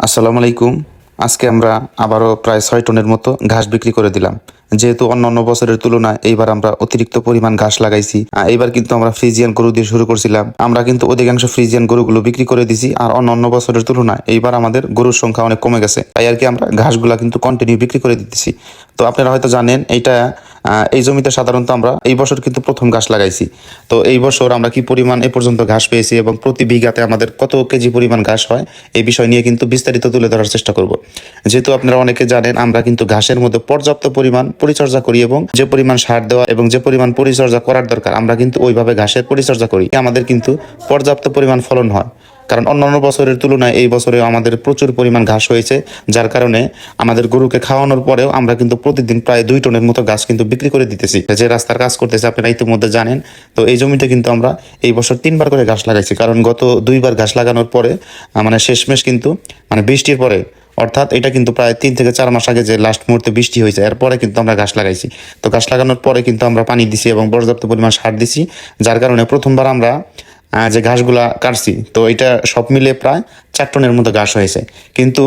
আসসালামু আলাইকুম। আজকে আমরা আবারও প্রায় ৬ টনের মতো ঘাস বিক্রি করে দিলাম। যেহেতু অন্যান্য বছরের তুলনায় এইবার আমরা অতিরিক্ত পরিমাণ ঘাস লাগাইছি। এইবার কিন্তু আমরা ফ্রিজিয়ান গরু দিয়ে শুরু করছিলাম। আমরা কিন্তু অধিকাংশ ফ্রিজিয়ান গরুগুলো বিক্রি করে দিছি। আর অন্যান্য বছরের তুলনায় এইবার আমাদের গরুর সংখ্যা অনেক কমে গেছে। তাই আর কি আমরা ঘাসগুলা কিন্তু কন্টিনিউ বিক্রি করে দিতেছি। তো আপনারা হয়তো জানেন এই জমিতে সাধারণত আমরা এই বছর কিন্তু প্রথম ঘাস লাগাইছি। তো এই বছর আমরা কি পরিমাণ এ পর্যন্ত ঘাস পেয়েছি এবং প্রতি বিঘাতে আমাদের কত কেজি পরিমাণ ঘাস হয় এই বিষয় নিয়ে কিন্তু বিস্তারিত তুলে ধরার চেষ্টা করব। যেহেতু আপনারা অনেকে জানেন আমরা কিন্তু ঘাসের মধ্যে পর্যাপ্ত পরিমাণ পরিচর্যা করি এবং যে পরিমাণ সার দেওয়া এবং যে পরিমাণ পরিচর্যা করার দরকার আমরা কিন্তু ওইভাবে ঘাসের পরিচর্যা করি, আমাদের কিন্তু পর্যাপ্ত পরিমাণ ফলন হয়। কারণ অন্যান্য বছরের তুলনায় এই বছরে আমাদের প্রচুর পরিমাণ ঘাস হয়েছে, যার কারণে আমাদের গরুকে খাওয়ানোর পরেও আমরা কিন্তু প্রতিদিন প্রায় 2 টনের মতো ঘাস কিন্তু বিক্রি করে দিতেছি। যে রাস্তার কাজ করতেছে আপনারা ইতিমধ্যে জানেন। তো এই জমিতে কিন্তু আমরা এই বছর 3বার করে ঘাস লাগাইছি, কারণ গত 2বার ঘাস লাগানোর পরে শেষমেশ কিন্তু বৃষ্টির পরে, অর্থাৎ এটা কিন্তু প্রায় 3 থেকে 4 মাস আগে যে লাস্ট মুহূর্তে বৃষ্টি হয়েছে এরপরে কিন্তু আমরা ঘাস লাগাইছি। তো ঘাস লাগানোর পরে কিন্তু আমরা পানি দিছি এবং পর্যাপ্ত পরিমাণ সার দিছি, যার কারণে প্রথমবার আমরা যে ঘাসগুলা কাটছি তো এটা সব মিলে প্রায় 4 টনের মতো ঘাস হয়েছে। কিন্তু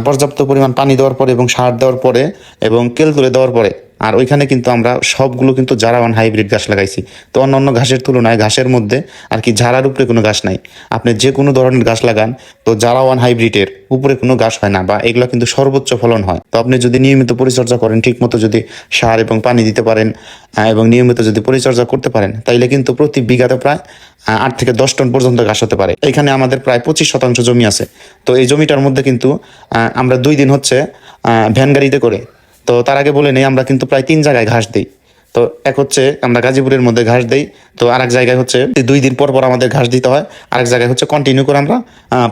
পর্যাপ্ত পরিমাণ পানি দেওয়ার পরে এবং সার দেওয়ার পরে এবং কেল তুলে দেওয়ার পরে আর ওইখানে কিন্তু আমরা সবগুলো কিন্তু জারাওয়ান হাইব্রিড ঘাস লাগাইছি। তো অন্যান্য ঘাসের তুলনায় ঘাসের মধ্যে আর কি ঝাড়ার উপরে কোনো ঘাস নাই। আপনি যে কোনো ধরনের ঘাস লাগান তো জারাওয়ান হাইব্রিডের উপরে কোনো ঘাস হয় না, বা এগুলো কিন্তু সর্বোচ্চ ফলন হয়। তো আপনি যদি নিয়মিত পরিচর্যা করেন, ঠিক মতো যদি সার এবং পানি দিতে পারেন এবং নিয়মিত যদি পরিচর্যা করতে পারেন, তাইলে কিন্তু প্রতি বিঘাতে প্রায় 8 থেকে 10 টন পর্যন্ত ঘাস হতে পারে। এখানে আমাদের প্রায় 25% জমি আছে। তো এই জমিটার মধ্যে কিন্তু আমরা 2 দিন হচ্ছে ভ্যান গাড়িতে করে, তো তার আগে বলে নেই আমরা কিন্তু প্রায় 3 জায়গায় ঘাস দিই। তো এক হচ্ছে আমরা গাজীপুরের মধ্যে ঘাস দেই, তো আরেক জায়গায় হচ্ছে 2 দিন পর পর আমাদের ঘাস দিতে হয়। আরেক জায়গায় হচ্ছে কন্টিনিউ করে আমরা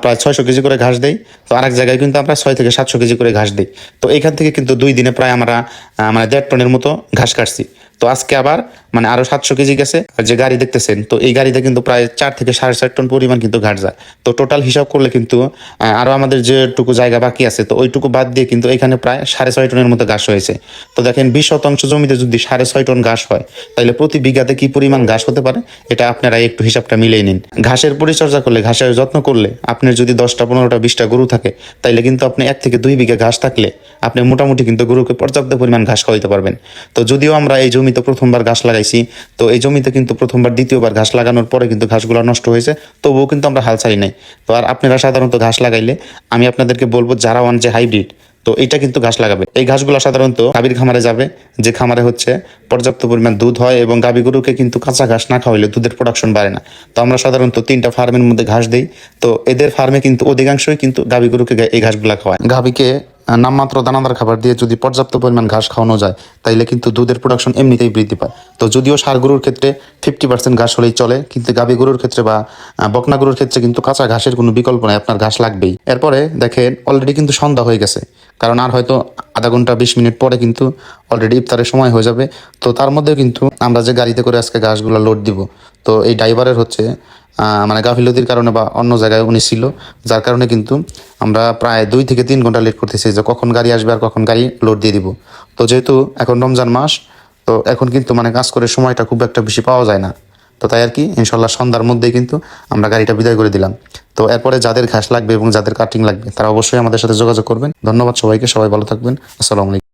প্রায় 600 কেজি করে ঘাস দেই। তো আরেক জায়গায় কিন্তু আমরা 6 থেকে 700 কেজি করে ঘাস দিই। তো এইখান থেকে কিন্তু 2 দিনে প্রায় আমরা 1.5 টনের মতো ঘাস কাটছি। তো আজকে আবার আরো 700 কেজি গেছে। আর যে গাড়ি দেখতেছেন তো এই গাড়িতে কিন্তু প্রায় 4 থেকে 4.5 টন পরিমাণ কিন্তু ঘাস যায়। তো টোটাল হিসাব করলে কিন্তু আরো আমাদের যেটুকু জায়গা বাকি আছে তো ওইটুকু বাদ দিয়ে কিন্তু এখানে প্রায় 6.5 টনের মতো ঘাস হয়েছে। তো দেখেন 20% জমিতে যদি 6.5 টন ঘাস হয় তাহলে প্রতি বিঘাতে কি পরিমাণ ঘাস হতে পারে এটা আপনারা একটু হিসাবটা মিলিয়ে নিন। ঘাসের পরিচর্যা করলে, ঘাসের যত্ন করলে, আপনার যদি 10টা 15টা 20টা গরু থাকে তাইলে কিন্তু আপনি 1 থেকে 2 বিঘা ঘাস থাকলে আপনি মোটামুটি কিন্তু গরুকে পর্যাপ্ত পরিমাণ ঘাস খাওয়াইতে পারবেন। তো যদিও আমরা এই জমিতে প্রথমবার ঘাস লাগাইছি, তো এই জমিতে কিন্তু প্রথমবার দ্বিতীয়বার ঘাস লাগানোর পরে কিন্তু ঘাসগুলো নষ্ট হয়েছে, তবুও কিন্তু আমরা হাল ছাড়ি নাই। তো আর আপনারা সাধারণত ঘাস লাগাইলে আমি আপনাদেরকে বলবো জারাওয়ান যে হাইব্রিড, তো এটা কিন্তু ঘাস লাগাবে। এই ঘাসগুলো সাধারণত গাভীর খামারে যাবে, যে খামারে হচ্ছে পর্যাপ্ত পরিমাণ দুধ হয় এবং গাভী গরুকে কিন্তু কাঁচা ঘাস না খাওয়াইলে দুধের প্রোডাকশন বাড়ে না। তো আমরা সাধারণত 3টা ফার্মের মধ্যে ঘাস দেই। তো এদের ফার্মে কিন্তু অধিকাংশই কিন্তু গাভী গরুকে এই ঘাসগুলা খাওয়ায়। গাভীকে নামমাত্র দানাদার খাবার দিয়ে যদি পর্যাপ্ত পরিমাণ ঘাস খাওয়ানো যায় তাইলে কিন্তু দুধের প্রোডাকশন এমনিতেই বৃদ্ধি পায়। তো যদিও ষাঁড় গরুর ক্ষেত্রে 50% ঘাস হলেই চলে, কিন্তু গাভী গরুর ক্ষেত্রে বা বকনা গরুর ক্ষেত্রে কিন্তু কাঁচা ঘাসের কোনো বিকল্প নাই, আপনার ঘাস লাগবেই। এরপরে দেখেন অলরেডি কিন্তু সন্ধ্যা হয়ে গেছে, কারণ আর হয়তো আধা ঘন্টা 20 মিনিট পরে কিন্তু অলরেডি ইফতারের সময় হয়ে যাবে। তো তার মধ্যে কিন্তু আমরা যে গাড়িতে করে আজকে ঘাসগুলো লোড দিব, তো এই ড্রাইভারের হচ্ছে গাফিলতির কারণে বা অন্য জায়গায় উনি ছিল, যার কারণে কিন্তু আমরা প্রায় 2 থেকে 3 ঘন্টা লেট করতেছি যে কখন গাড়ি আসবে আর কখন গাড়ি লোড দিয়ে দিব। তো যেহেতু এখন রমজান মাস, তো এখন কিন্তু কাজ করে সময়টা খুব একটা বেশি পাওয়া যায় না। তো তাই আর কি ইনশাল্লাহ সন্ধ্যার মধ্যেই কিন্তু আমরা গাড়িটা বিদায় করে দিলাম। তো এরপরে যাদের ঘাস লাগবে এবং যাদের কাটিং লাগবে তারা অবশ্যই আমাদের সাথে যোগাযোগ করবেন। ধন্যবাদ সবাইকে, সবাই ভালো থাকবেন। আসসালামু আলাইকুম।